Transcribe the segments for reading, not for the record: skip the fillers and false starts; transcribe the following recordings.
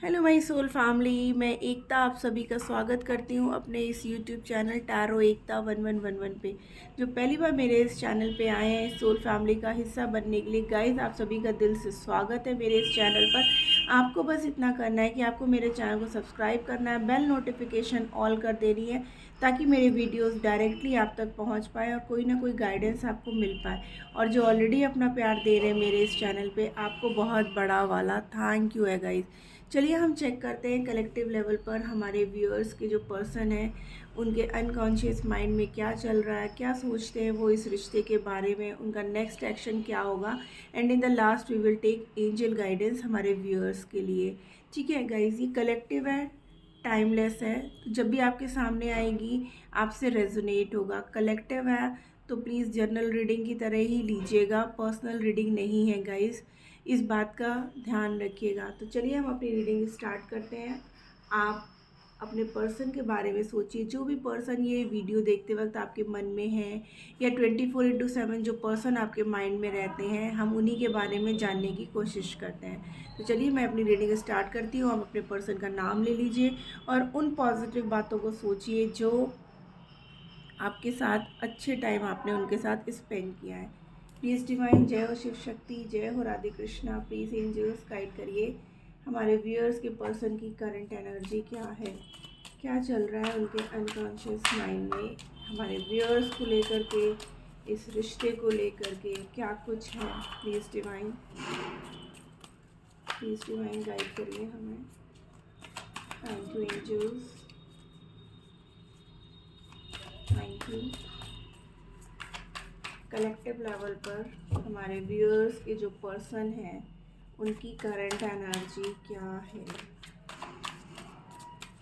Hello my soul family, मैं एकता आप सभी का स्वागत करती हूँ अपने इस यूट्यूब चैनल टैरो एकता 1111 पे। जो पहली बार मेरे इस चैनल पे आए हैं सोल फैमिली का हिस्सा बनने के लिए, गाइस आप सभी का दिल से स्वागत है मेरे इस चैनल पर। आपको बस इतना करना है कि आपको मेरे चैनल को सब्सक्राइब करना है, बेल नोटिफिकेशन ऑल कर देनी है ताकि मेरे वीडियोस डायरेक्टली आप तक पहुंच पाए और कोई ना कोई गाइडेंस आपको मिल पाए। और जो ऑलरेडी अपना प्यार दे रहे हैं मेरे इस चैनल पे, आपको बहुत बड़ा वाला थैंक यू है गाइस। चलिए हम चेक करते हैं कलेक्टिव लेवल पर हमारे व्यूअर्स के जो पर्सन हैं उनके अनकॉन्शियस माइंड में क्या चल रहा है, क्या सोचते हैं वो इस रिश्ते के बारे में, उनका नेक्स्ट एक्शन क्या होगा। And in the last we will take angel guidance हमारे व्यूअर्स के लिए। ठीक है गाइज, ये कलेक्टिव है, टाइमलेस है, तो जब भी आपके सामने आएगी आपसे रेजोनेट होगा। कलेक्टिव है तो प्लीज़ जनरल रीडिंग की तरह ही लीजिएगा, पर्सनल रीडिंग नहीं है गाइज, इस बात का ध्यान रखिएगा। तो चलिए हम अपनी रीडिंग स्टार्ट करते हैं। आप अपने पर्सन के बारे में सोचिए, जो भी पर्सन ये वीडियो देखते वक्त आपके मन में है या 24/7 जो पर्सन आपके माइंड में रहते हैं, हम उन्हीं के बारे में जानने की कोशिश करते हैं। तो चलिए मैं अपनी रीडिंग स्टार्ट करती हूँ। आप अपने पर्सन का नाम ले लीजिए और उन पॉजिटिव बातों को सोचिए जो आपके साथ अच्छे टाइम आपने उनके साथ स्पेंड किया है। प्लीज़ डिवाइन, जय हो शिव शक्ति, जय हो Radhe Krishna. Please angels guide करिए हमारे व्यूअर्स के पर्सन की करंट एनर्जी क्या है, क्या चल रहा है उनके अनकॉन्शियस माइंड में, हमारे व्यूअर्स को लेकर के, इस रिश्ते को लेकर के क्या कुछ है। प्लीज़ डिवाइन गाइड करिए हमें। Thank you angels, thank you. Collective level पर हमारे व्यूअर्स के जो पर्सन हैं उनकी करंट एनर्जी क्या है।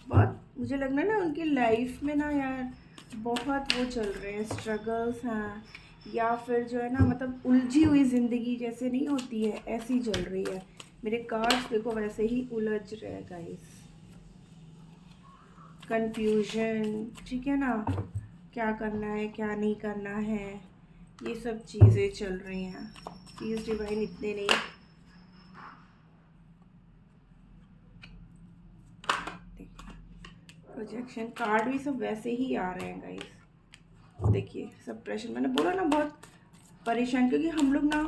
बहुत मुझे लग रहा है ना उनकी लाइफ में ना यार बहुत वो चल रहे हैं, स्ट्रगल्स हैं, या फिर जो है ना मतलब उलझी हुई ज़िंदगी जैसे नहीं होती है ऐसी चल रही है। मेरे कार्ड्स देखो वैसे ही उलझ रहे हैं गाइस, कंफ्यूजन, ठीक है ना, क्या करना है क्या नहीं करना है, ये सब चीज़ें चल रही हैं। प्लीज़ डिवाइन इतने नहीं, प्रोजेक्शन कार्ड भी सब वैसे ही आ रहे हैं गाइस। देखिए सब प्रेशर, मैंने बोला ना बहुत परेशान, क्योंकि हम लोग ना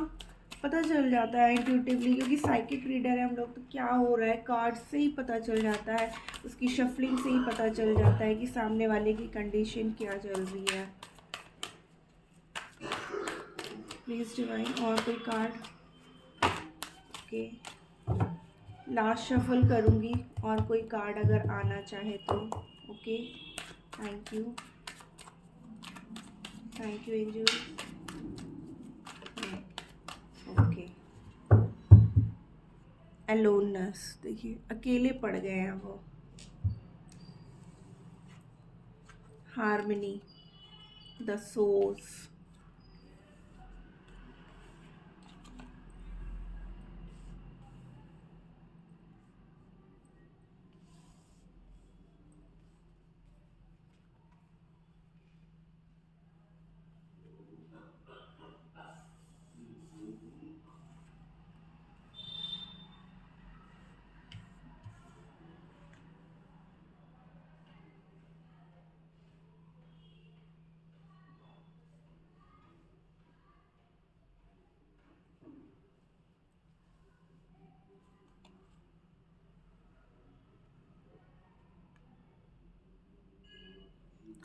पता चल जाता है इंट्यूटिवली, क्योंकि साइकिक रीडर है हम लोग, तो क्या हो रहा है कार्ड से ही पता चल जाता है, उसकी शफलिंग से ही पता चल जाता है कि सामने वाले की कंडीशन क्या चल रही है। प्लीज़ डिवाइन और कोई कार्ड। ओके, लास्ट शफल करूँगी और कोई कार्ड अगर आना चाहे तो। Okay, thank you, thank you angel. Okay, aloneness, देखिए अकेले पड़ गए हैं वो। हार्मनी, द सोर्स,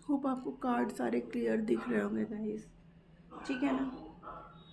होप आपको कार्ड सारे क्लियर दिख रहे होंगे गाइस, ठीक है ना।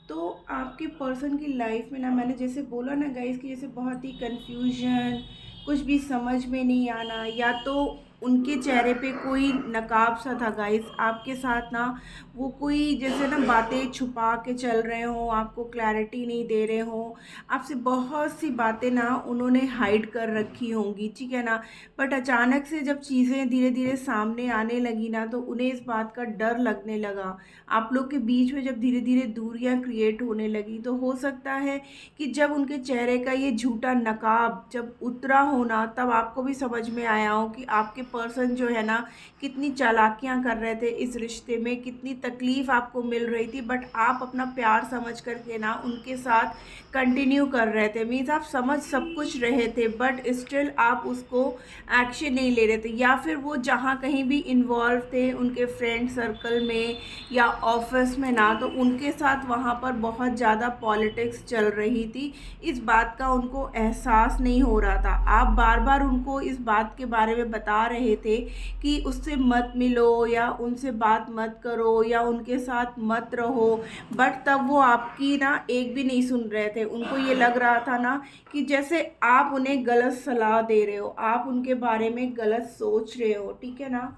तो आपके पर्सन की लाइफ में ना, मैंने जैसे बोला ना गाइस कि जैसे बहुत ही कंफ्यूजन, कुछ भी समझ में नहीं आना, या तो उनके चेहरे पे कोई नकाब सा था गाइस आपके साथ ना, वो कोई जैसे ना बातें छुपा के चल रहे हों, आपको क्लैरिटी नहीं दे रहे हों, आपसे बहुत सी बातें ना उन्होंने हाइड कर रखी होंगी, ठीक है ना। बट अचानक से जब चीज़ें धीरे धीरे सामने आने लगी ना, तो उन्हें इस बात का डर लगने लगा। आप लोग के बीच में जब धीरे धीरे दूरियां क्रिएट होने लगी, तो हो सकता है कि जब उनके चेहरे का ये झूठा नकाब जब उतरा हो ना, तब आपको भी समझ में आया हो कि आपके पर्सन जो है ना कितनी चालाकियां कर रहे थे इस रिश्ते में, कितनी तकलीफ़ आपको मिल रही थी, बट आप अपना प्यार समझ करके ना उनके साथ कंटिन्यू कर रहे थे। मीन्स आप समझ सब कुछ रहे थे बट स्टिल आप उसको एक्शन नहीं ले रहे थे, या फिर वो जहाँ कहीं भी इन्वॉल्व थे उनके फ्रेंड सर्कल में या ऑफिस में ना, तो उनके साथ वहाँ पर बहुत ज़्यादा पॉलिटिक्स चल रही थी। इस बात का उनको एहसास नहीं हो रहा था। आप बार बार उनको इस बात के बारे में बता रहे थे कि उससे मत मिलो या उनसे बात मत करो या उनके साथ मत रहो, बट तब वो आपकी ना एक भी नहीं सुन रहे थे। उनको ये लग रहा था ना कि जैसे आप उन्हें गलत सलाह दे रहे हो, आप उनके बारे में गलत सोच रहे हो, ठीक है ना।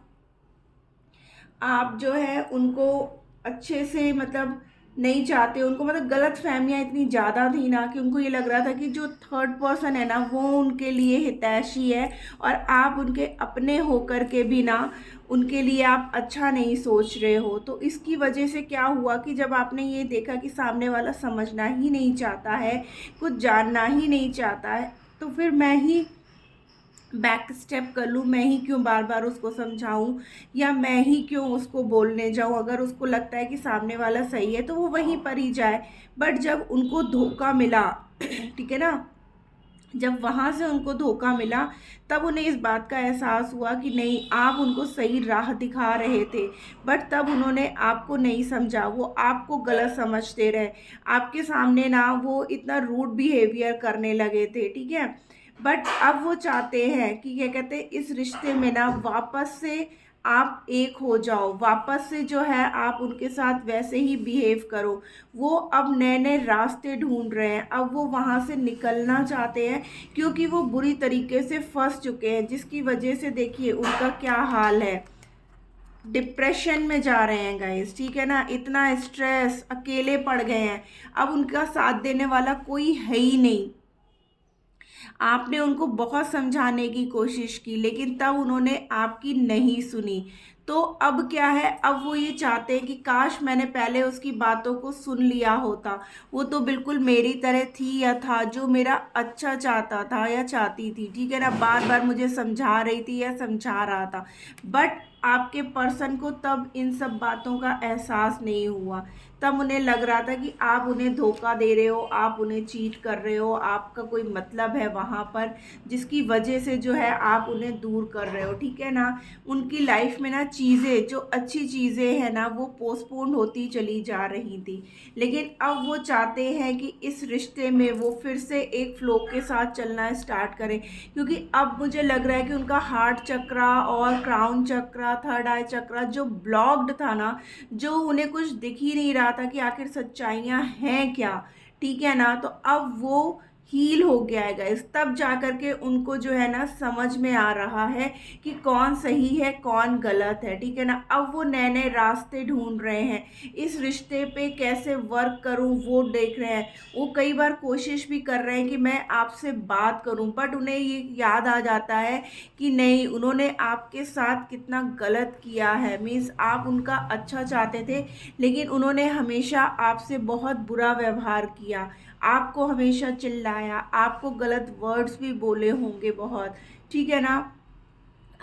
आप जो है उनको अच्छे से मतलब नहीं चाहते, उनको मतलब गलत फहमियाँ इतनी ज़्यादा थी ना कि उनको ये लग रहा था कि जो थर्ड पर्सन है ना वो उनके लिए हितैषी है, और आप उनके अपने होकर के भी ना उनके लिए आप अच्छा नहीं सोच रहे हो। तो इसकी वजह से क्या हुआ कि जब आपने ये देखा कि सामने वाला समझना ही नहीं चाहता है, कुछ जानना ही नहीं चाहता है, तो फिर मैं ही बैक स्टेप कर लूँ, मैं ही क्यों बार बार उसको समझाऊँ या मैं ही क्यों उसको बोलने जाऊँ। अगर उसको लगता है कि सामने वाला सही है तो वो वहीं पर ही जाए। बट जब उनको धोखा मिला ठीक है ना, जब वहाँ से उनको धोखा मिला तब उन्हें इस बात का एहसास हुआ कि नहीं, आप उनको सही राह दिखा रहे थे, बट तब उन्होंने आपको नहीं समझा, वो आपको गलत समझते रहे। आपके सामने ना वो इतना रूड बिहेवियर करने लगे थे, ठीक है। बट अब वो चाहते हैं कि क्या कहते हैं, इस रिश्ते में ना वापस से आप एक हो जाओ, वापस से जो है आप उनके साथ वैसे ही बिहेव करो। वो अब नए नए रास्ते ढूंढ रहे हैं, अब वो वहाँ से निकलना चाहते हैं क्योंकि वो बुरी तरीके से फंस चुके हैं, जिसकी वजह से देखिए उनका क्या हाल है, डिप्रेशन में जा रहे हैं गाइस, ठीक है ना। इतना स्ट्रेस, अकेले पड़ गए हैं, अब उनका साथ देने वाला कोई है ही नहीं। आपने उनको बहुत समझाने की कोशिश की लेकिन तब उन्होंने आपकी नहीं सुनी। तो अब क्या है, अब वो ये चाहते हैं कि काश मैंने पहले उसकी बातों को सुन लिया होता। वो तो बिल्कुल मेरी तरह थी या था, जो मेरा अच्छा चाहता था या चाहती थी, ठीक है ना। बार बार मुझे समझा रही थी या समझा रहा था, बट आपके पर्सन को तब इन सब बातों का एहसास नहीं हुआ। तब उन्हें लग रहा था कि आप उन्हें धोखा दे रहे हो, आप उन्हें चीट कर रहे हो, आपका कोई मतलब है वहाँ पर, जिसकी वजह से जो है आप उन्हें दूर कर रहे हो, ठीक है ना। उनकी लाइफ में ना चीज़ें, जो अच्छी चीज़ें हैं ना, वो पोस्टपोन होती चली जा रही थी। लेकिन अब वो चाहते हैं कि इस रिश्ते में वो फिर से एक फ्लो के साथ चलना स्टार्ट करें, क्योंकि अब मुझे लग रहा है कि उनका हार्ट चक्रा और क्राउन चक्रा, थर्ड आई चक्रा जो ब्लॉक्ड था ना, जो उन्हें कुछ दिख ही नहीं रहा था कि आखिर सच्चाइयाँ हैं क्या, ठीक है ना। तो अब वो हील हो गया है गाइस, तब जा कर के उनको जो है ना समझ में आ रहा है कि कौन सही है कौन गलत है, ठीक है ना। अब वो नए नए रास्ते ढूंढ रहे हैं, इस रिश्ते पे कैसे वर्क करूं वो देख रहे हैं। वो कई बार कोशिश भी कर रहे हैं कि मैं आपसे बात करूं, बट उन्हें ये याद आ जाता है कि नहीं, उन्होंने आपके साथ कितना गलत किया है। मीन्स आप उनका अच्छा चाहते थे लेकिन उन्होंने हमेशा आपसे बहुत बुरा व्यवहार किया, आपको हमेशा चिल्लाया, आपको गलत वर्ड्स भी बोले होंगे बहुत, ठीक है ना।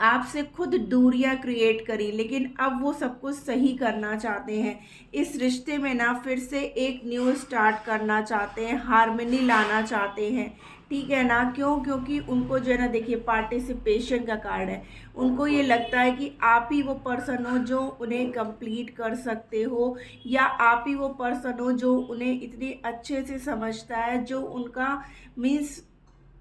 आपसे खुद दूरियां क्रिएट करी, लेकिन अब वो सब कुछ सही करना चाहते हैं। इस रिश्ते में ना फिर से एक न्यू स्टार्ट करना चाहते हैं, हार्मनी लाना चाहते हैं, ठीक है ना। क्यों? क्योंकि उनको जो है ना, देखिए पार्टिसिपेशन का कार्ड है, उनको ये लगता है कि आप ही वो पर्सन हो जो उन्हें कंप्लीट कर सकते हो, या आप ही वो पर्सन हो जो उन्हें इतने अच्छे से समझता है, जो उनका मीन्स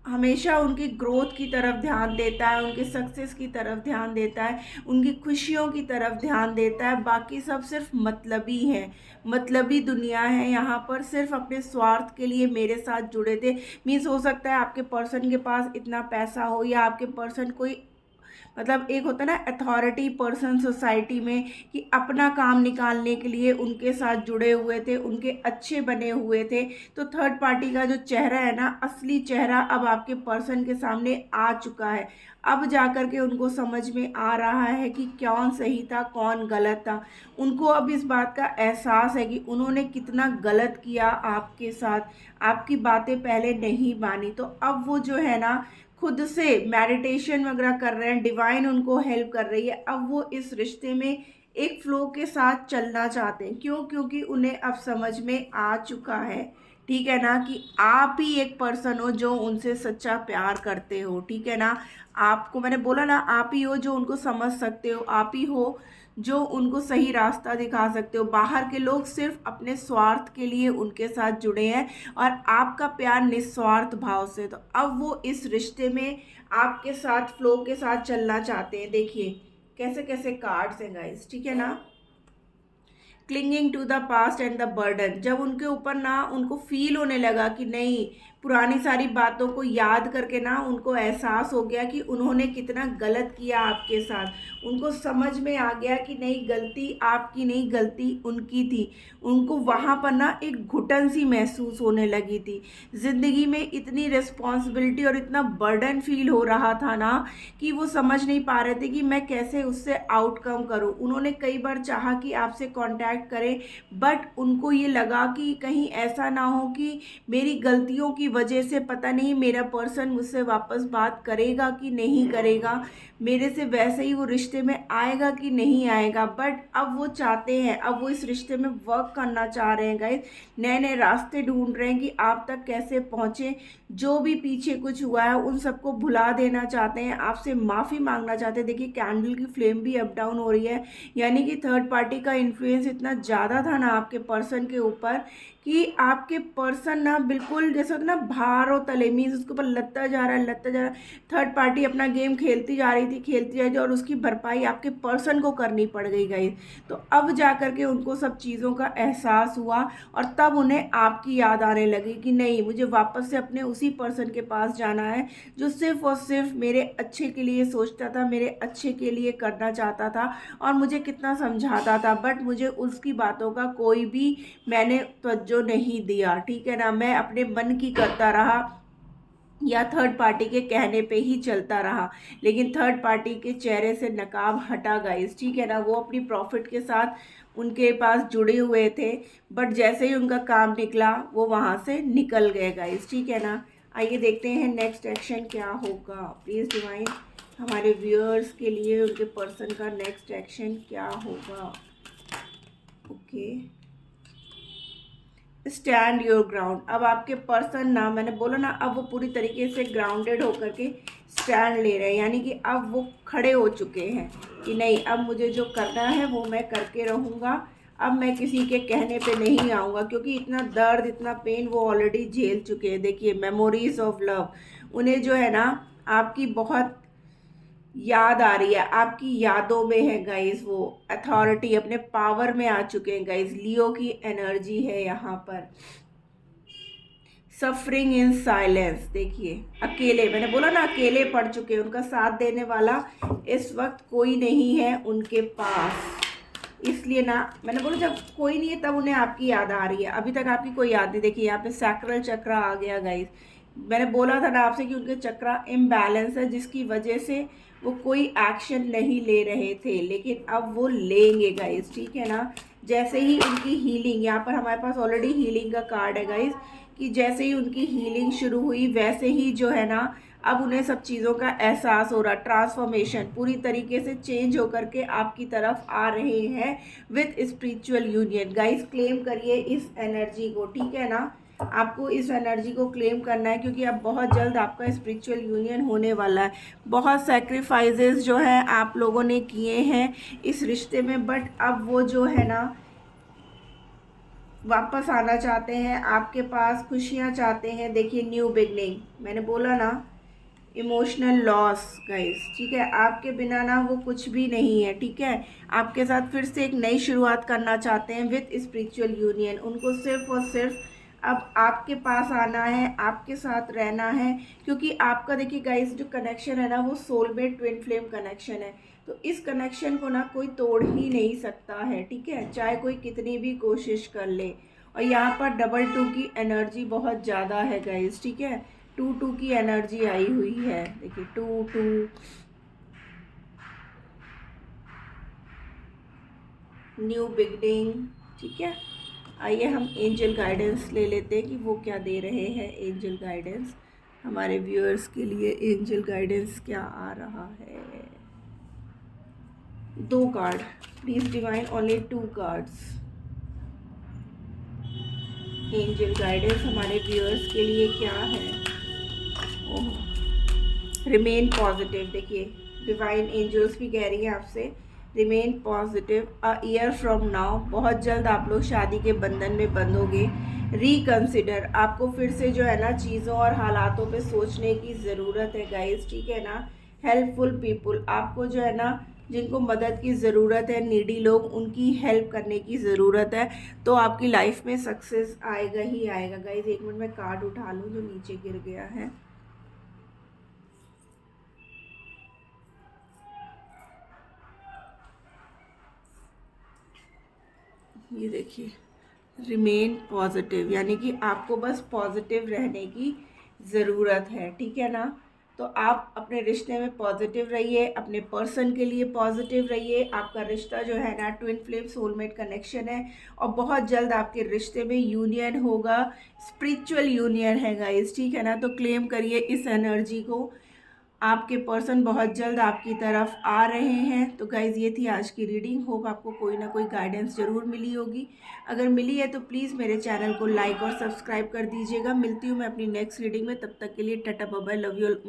हमेशा उनकी ग्रोथ की तरफ ध्यान देता है, उनके सक्सेस की तरफ ध्यान देता है, उनकी खुशियों की तरफ ध्यान देता है। बाकी सब सिर्फ मतलबी है, मतलबी दुनिया है, यहाँ पर सिर्फ अपने स्वार्थ के लिए मेरे साथ जुड़े थे। मीन्स हो सकता है आपके पर्सन के पास इतना पैसा हो, या आपके पर्सन कोई मतलब एक होता है ना अथॉरिटी पर्सन सोसाइटी में, कि अपना काम निकालने के लिए उनके साथ जुड़े हुए थे, उनके अच्छे बने हुए थे। तो थर्ड पार्टी का जो चेहरा है ना, असली चेहरा अब आपके पर्सन के सामने आ चुका है। अब जाकर के उनको समझ में आ रहा है कि कौन सही था कौन गलत था। उनको अब इस बात का एहसास है कि उन्होंने कितना गलत किया आपके साथ, आपकी बातें पहले नहीं मानी। तो अब वो जो है ना खुद से मेडिटेशन वगैरह कर रहे हैं, डिवाइन उनको हेल्प कर रही है। अब वो इस रिश्ते में एक फ्लो के साथ चलना चाहते हैं। क्यों? क्योंकि उन्हें अब समझ में आ चुका है, ठीक है ना, कि आप ही एक पर्सन हो जो उनसे सच्चा प्यार करते हो, ठीक है ना। आपको मैंने बोला ना, आप ही हो जो उनको समझ सकते हो, आप ही हो जो उनको सही रास्ता दिखा सकते हो। बाहर के लोग सिर्फ अपने स्वार्थ के लिए उनके साथ जुड़े हैं और आपका प्यार निस्वार्थ भाव से। तो अब वो इस रिश्ते में आपके साथ फ्लो के साथ चलना चाहते हैं। देखिए कैसे कैसे कार्ड्स हैं गाइस, ठीक है ना। Clinging to the past and the burden, जब उनके ऊपर ना उनको फील होने लगा कि नहीं, पुरानी सारी बातों को याद करके ना उनको एहसास हो गया कि उन्होंने कितना गलत किया आपके साथ। उनको समझ में आ गया कि नहीं, गलती आपकी नहीं, गलती उनकी थी। उनको वहाँ पर ना एक घुटन सी महसूस होने लगी थी। ज़िंदगी में इतनी रिस्पॉन्सिबिलिटी और इतना बर्डन फील हो रहा था ना कि वो समझ नहीं पा रहे थे कि मैं कैसे उससे आउटकम करूं। उन्होंने कई बार चाहा कि आपसे कांटेक्ट करें, बट उनको ये लगा कि कहीं ऐसा ना हो कि मेरी गलतियों की वजह से पता नहीं मेरा पर्सन मुझसे वापस बात करेगा कि नहीं करेगा, मेरे से वैसे ही वो रिश्ते में आएगा कि नहीं आएगा। बट अब वो चाहते हैं, अब वो इस रिश्ते में वर्क करना चाह रहे हैं गाइस। नए नए रास्ते ढूंढ रहे हैं कि आप तक कैसे पहुँचे। जो भी पीछे कुछ हुआ है उन सबको भुला देना चाहते हैं, आपसे माफ़ी मांगना चाहते हैं। देखिए कैंडल की फ्लेम भी अप डाउन हो रही है, यानी कि थर्ड पार्टी का इन्फ्लुएंस इतना ज़्यादा था ना आपके पर्सन के ऊपर कि आपके पर्सन ना बिल्कुल जैसे होता ना भार हो तले, मीन्स उसके ऊपर लत्ता जा रहा है, लत्ता जा रहा है। थर्ड पार्टी अपना गेम खेलती जा रही थी, खेलती जा रही थी, और उसकी भरपाई आपके पर्सन को करनी पड़ गई गाइस। तो अब जा कर के उनको सब चीज़ों का एहसास हुआ और तब उन्हें आपकी याद आने लगी कि नहीं, मुझे वापस से अपने उसी पर्सन के पास जाना है जो सिर्फ और सिर्फ मेरे अच्छे के लिए सोचता था, मेरे अच्छे के लिए करना चाहता था और मुझे कितना समझाता था। बट मुझे उसकी बातों का कोई भी मैंने तवज्जो नहीं दिया, ठीक है ना। मैं अपने मन की करता रहा या थर्ड पार्टी के कहने पे ही चलता रहा, लेकिन थर्ड पार्टी के चेहरे से नकाब हटा गाइस, ठीक है ना। वो अपनी प्रॉफिट के साथ उनके पास जुड़े हुए थे, बट जैसे ही उनका काम निकला वो वहाँ से निकल गए गाइस, ठीक है ना। आइए देखते हैं नेक्स्ट एक्शन क्या होगा। प्लीज़ डिवाइन हमारे व्यूअर्स के लिए उनके पर्सन का नेक्स्ट एक्शन क्या होगा। Okay, stand your ground. अब आपके पर्सन ना, मैंने बोला ना, अब वो पूरी तरीके से ग्राउंडेड होकर के स्टैंड ले रहे हैं, यानी कि अब वो खड़े हो चुके हैं कि नहीं, अब मुझे जो करना है वो मैं करके रहूँगा। अब मैं किसी के कहने पे नहीं आऊँगा, क्योंकि इतना दर्द, इतना पेन वो ऑलरेडी झेल चुके हैं। देखिए मेमोरीज ऑफ लव, उन्हें जो है ना आपकी बहुत याद आ रही है, आपकी यादों में है गाइस। वो अथॉरिटी अपने पावर में आ चुके हैं गाइस। लियो की एनर्जी है यहाँ पर। सफरिंग इन साइलेंस, देखिए अकेले, मैंने बोला ना अकेले पड़ चुके हैं, उनका साथ देने वाला इस वक्त कोई नहीं है उनके पास। इसलिए ना मैंने बोला जब कोई नहीं है तब उन्हें आपकी याद आ रही है, अभी तक आपकी कोई याद नहीं। देखिए यहाँ पे सैक्रल चक्र आ गया गाइस। मैंने बोला था ना आपसे कि उनके चक्र इम्बैलेंस है, जिसकी वजह से वो कोई एक्शन नहीं ले रहे थे, लेकिन अब वो लेंगे गाइस, ठीक है ना। जैसे ही उनकी हीलिंग, यहाँ पर हमारे पास ऑलरेडी हीलिंग का कार्ड है गाइस, कि जैसे ही उनकी हीलिंग शुरू हुई वैसे ही जो है ना अब उन्हें सब चीज़ों का एहसास हो रहा, ट्रांसफॉर्मेशन पूरी तरीके से चेंज होकर के आपकी तरफ आ रहे हैं with spiritual union. Guys claim करिए इस एनर्जी को, ठीक है ना। आपको इस एनर्जी को क्लेम करना है, क्योंकि अब बहुत जल्द आपका स्पिरिचुअल यूनियन होने वाला है। बहुत सेक्रीफाइसेस जो है आप लोगों ने किए हैं इस रिश्ते में, बट अब वो जो है ना वापस आना चाहते हैं आपके पास, खुशियाँ चाहते हैं। देखिए न्यू बिगनिंग, मैंने बोला ना इमोशनल लॉस गाइस, ठीक है। आपके बिना ना वो कुछ भी नहीं है, ठीक है। आपके साथ फिर से एक नई शुरुआत करना चाहते हैं विथ स्पिरिचुअल यूनियन। उनको सिर्फ और सिर्फ अब आपके पास आना है, आपके साथ रहना है, क्योंकि आपका देखिए गाइस जो कनेक्शन है ना वो सोलमेट ट्विन फ्लेम कनेक्शन है। तो इस कनेक्शन को ना कोई तोड़ ही नहीं सकता है, ठीक है, चाहे कोई कितनी भी कोशिश कर ले। और यहाँ पर डबल 2 की एनर्जी बहुत ज़्यादा है गाइस, ठीक है। 2 की एनर्जी आई हुई है, देखिए 2 न्यू बिगनिंग, ठीक है। आइए हम एंजल गाइडेंस ले लेते हैं कि वो क्या दे रहे हैं एंजल गाइडेंस हमारे व्यूअर्स के लिए एंजल गाइडेंस क्या आ रहा है। 2 card please divine, only 2 cards. Angel guidance हमारे व्यूअर्स के लिए क्या है। Remain positive. देखिए डिवाइन एंजल्स भी कह रही है आपसे remain positive, a year from now. बहुत जल्द आप लोग शादी के बंधन में बंधोगे। रिकंसिडर, आपको फिर से जो है ना चीज़ों और हालातों पे सोचने की ज़रूरत है गाइस, ठीक है ना। हेल्पफुल पीपुल, आपको जो है ना जिनको मदद की ज़रूरत है, नीडी लोग, उनकी हेल्प करने की ज़रूरत है, तो आपकी लाइफ में सक्सेस आएगा ही आएगा गाइस। एक मिनट में कार्ड उठा लूँ जो नीचे गिर गया है। ये देखिए रिमेन पॉजिटिव, यानी कि आपको बस पॉजिटिव रहने की ज़रूरत है, ठीक है ना। तो आप अपने रिश्ते में पॉजिटिव रहिए, अपने पर्सन के लिए पॉजिटिव रहिए। आपका रिश्ता जो है ना ट्विन फ्लेम सोलमेट कनेक्शन है, और बहुत जल्द आपके रिश्ते में यूनियन होगा। स्पिरिचुअल यूनियन है गाइस, ठीक है ना। तो क्लेम करिए इस एनर्जी को। आपके पर्सन बहुत जल्द आपकी तरफ आ रहे हैं। तो गाइज़ ये थी आज की रीडिंग। होप आपको कोई ना कोई गाइडेंस ज़रूर मिली होगी। अगर मिली है तो प्लीज़ मेरे चैनल को लाइक और सब्सक्राइब कर दीजिएगा। मिलती हूँ मैं अपनी नेक्स्ट रीडिंग में, तब तक के लिए tata bye bye, love you all.